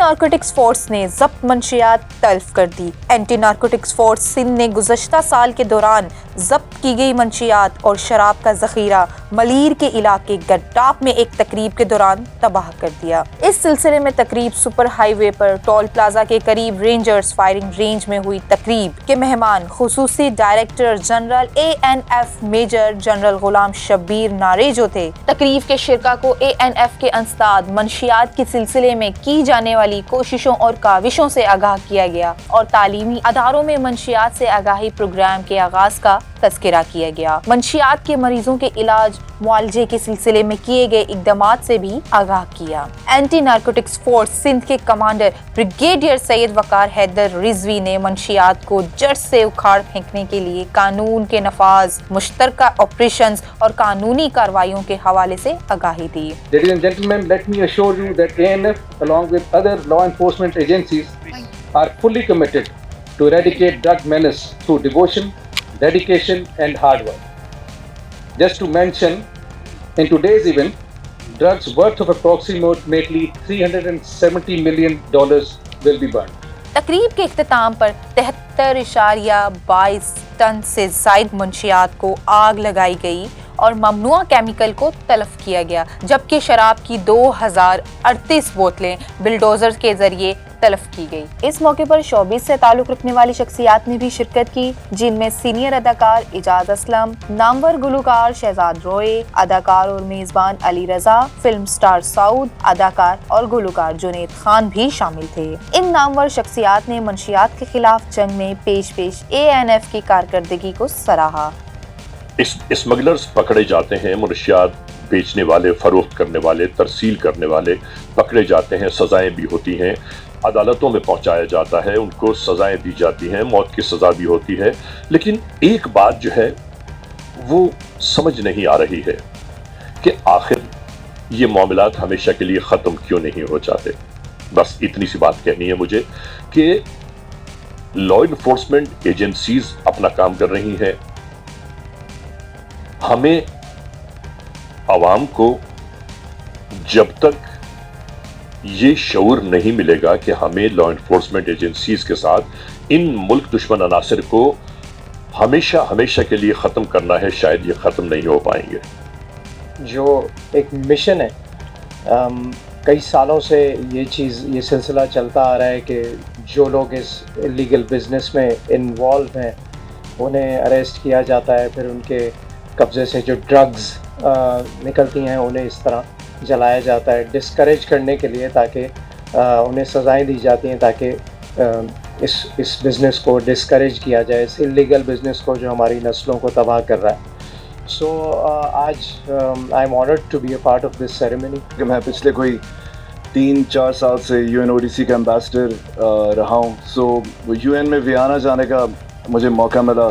Narcotics force نے ضبط منشیات تلف کر دی۔ اینٹی نارکوٹکس فورس سندھ نے گزشتہ سال کے دوران ضبط کی گئی منشیات اور شراب کا ذخیرہ ملیر کے علاقے گڈاپ میں ایک تقریب کے دوران تباہ کر دیا۔ اس سلسلے میں تقریب سپر ہائی وے پر ٹول پلازا کے قریب رینجرز فائرنگ رینج میں ہوئی۔ تقریب کے مہمان خصوصی director general ANF major general Ghulam Shabbir ناریجو تھے۔ تقریب کے شرکاء کو ANF کے انسداد منشیات کے سلسلے میں کی جانے والی کوششوں اور کاوشوں سے آگاہ کیا گیا اور تعلیمی اداروں میں منشیات سے آگاہی پروگرام کے آغاز کا تذکرہ کیا گیا۔ منشیات کے مریضوں کے علاج معالجے کے سلسلے میں کیے گئے اقدامات سے بھی آگاہ کیا۔ اینٹی نارکوٹکس فورس سندھ کے کمانڈر بریگیڈیئر سید وقار حیدر رضوی نے منشیات کو جڑ سے اکھاڑ پھینکنے کے لیے قانون کے نفاذ، مشترکہ آپریشنز اور قانونی کارروائیوں کے حوالے سے آگاہی دی۔ Ladies and gentlemen, let me assure you that ANF, along with other law enforcement agencies, are fully committed to eradicate drug menace through devotion, dedication and hard work. Just to mention, in today's event, drugs worth of approximately $370 million will be burned. تقریب کے اختتام پر 73.22 ton سے زائد منشیات کو آگ لگائی گئی اور ممنوعہ کیمیکل کو تلف کیا گیا، جبکہ شراب کی 2038 بوتلیں بلڈوزر کے ذریعے تلف کی گئی۔ اس موقع پر شوبز سے تعلق رکھنے والی شخصیات نے بھی شرکت کی، جن میں سینئر اداکار اعجاز اسلم، نامور گلوکار شہزاد روئے، اداکار اور میزبان علی رضا، فلم سٹار سعود، اداکار اور گلوکار جنید خان بھی شامل تھے۔ ان نامور شخصیات نے منشیات کے خلاف جنگ میں پیش ANF کی کارکردگی کو سراہا۔ اسمگلرز پکڑے جاتے ہیں، منشیات بیچنے والے، فروخت کرنے والے، ترسیل کرنے والے پکڑے جاتے ہیں، سزائیں بھی ہوتی ہیں، عدالتوں میں پہنچایا جاتا ہے، ان کو سزائیں دی جاتی ہیں، موت کی سزا بھی ہوتی ہے۔ لیکن ایک بات جو ہے وہ سمجھ نہیں آ رہی ہے کہ آخر یہ معاملات ہمیشہ کے لیے ختم کیوں نہیں ہو جاتے۔ بس اتنی سی بات کہنی ہے مجھے کہ لا انفورسمنٹ ایجنسیز اپنا کام کر رہی ہیں، ہمیں عوام کو جب تک یہ شعور نہیں ملے گا کہ ہمیں لا انفورسمنٹ ایجنسیز کے ساتھ ان ملک دشمن عناصر کو ہمیشہ کے لیے ختم کرنا ہے، شاید یہ ختم نہیں ہو پائیں گے۔ جو ایک مشن ہے، کئی سالوں سے یہ سلسلہ چلتا آ رہا ہے کہ جو لوگ اس لیگل بزنس میں انوالو ہیں انہیں اریسٹ کیا جاتا ہے، پھر ان کے قبضے سے جو ڈرگز نکلتی ہیں انہیں اس طرح جلایا جاتا ہے ڈسکریج کرنے کے لیے، تاکہ انہیں سزائیں دی جاتی ہیں تاکہ اس بزنس کو ڈسکریج کیا جائے، اس انلیگل بزنس کو جو ہماری نسلوں کو تباہ کر رہا ہے۔ سو آج I am honoured to be a part of this ceremony. میں پچھلے کوئی 3-4 سال سے UNODC کا ایمبیسڈر رہا ہوں، سو UN میں ویانا جانے کا مجھے موقع ملا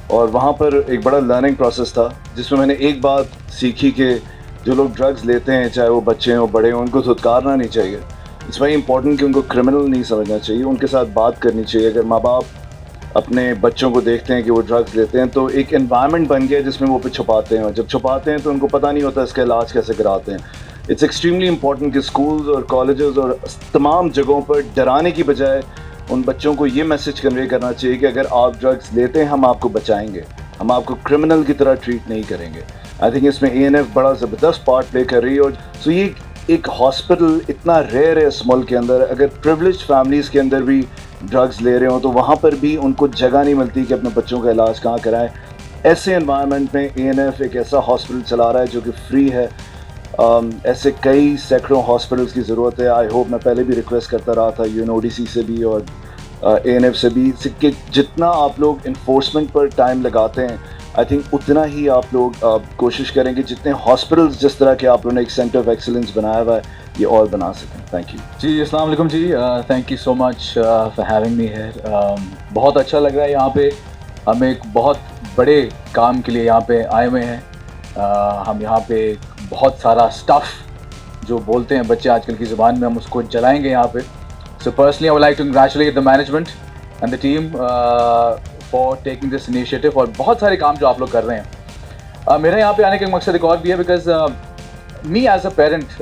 اور وہاں پر ایک بڑا لرننگ پروسیس تھا جس میں نے ایک بات سیکھی کہ جو لوگ ڈرگز لیتے ہیں، چاہے وہ بچے ہوں بڑے ہوں، ان کو دھتکارنا نہیں چاہیے۔ اٹس ویری امپورٹنٹ کہ ان کو کرمنل نہیں سمجھنا چاہیے، ان کے ساتھ بات کرنی چاہیے۔ اگر ماں باپ اپنے بچوں کو دیکھتے ہیں کہ وہ ڈرگز لیتے ہیں تو ایک انوائرمنٹ بن گیا جس میں وہ پہ چھپاتے ہیں، اور جب چھپاتے ہیں تو ان کو پتہ نہیں ہوتا اس کا علاج کیسے کراتے ہیں۔ اٹس ایکسٹریملی امپورٹنٹ کہ اسکولز اور کالجز اور تمام جگہوں پر ڈرانے کی بجائے ان بچوں کو یہ میسج کنوے کرنا چاہیے کہ اگر آپ ڈرگز لیتے ہیں ہم آپ کو بچائیں گے، ہم آپ کو کرمنل کی طرح ٹریٹ نہیں کریں گے۔ آئی تھنک اس میں ANF بڑا زبردست پارٹ پلے کر رہی ہے۔ اور سو یہ ایک ہاسپٹل اتنا ریئر ہے اس ملک کے اندر، اگر پریولیجڈ فیملیز کے اندر بھی ڈرگز لے رہے ہوں تو وہاں پر بھی ان کو جگہ نہیں ملتی کہ اپنے بچوں کا علاج کہاں کرائیں۔ ایسے انوائرمنٹ میں ANF ایک ایسا ہاسپٹل چلا رہا ہے جو کہ فری ہے۔ ایسے کئی سینکڑوں ہاسپٹلس کی ضرورت ہے۔ آئی ہوپ، میں پہلے بھی ریکویسٹ کرتا رہا تھا UNODC سے بھی اور ANF سے بھی کہ جتنا آپ لوگ انفورسمنٹ پر ٹائم لگاتے ہیں، آئی تھنک اتنا ہی آپ لوگ کوشش کریں کہ جتنے ہاسپٹلس جس طرح کے آپ لوگوں نے ایک سینٹر آف ایکسلنس بنایا ہوا ہے یہ اور بنا سکیں۔ تھینک یو جی، السلام علیکم جی، thank you so much for having me here. بہت اچھا لگ رہا ہے یہاں پہ، ہم ایک بہت بڑے کام کے لیے یہاں پہ آئے ہوئے ہیں۔ ہم یہاں پہ بہت سارا اسٹف جو بولتے ہیں بچے آج کل کی زبان میں، ہم اس کو جلائیں گے یہاں پہ۔ So personally I would like to congratulate the management and the team for taking this initiative, اور بہت سارے کام جو آپ لوگ کر رہے ہیں۔ میرا یہاں پہ آنے کا مقصد ایک اور بھی ہے، because me as a parent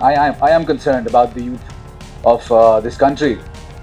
I am concerned about the youth of this country.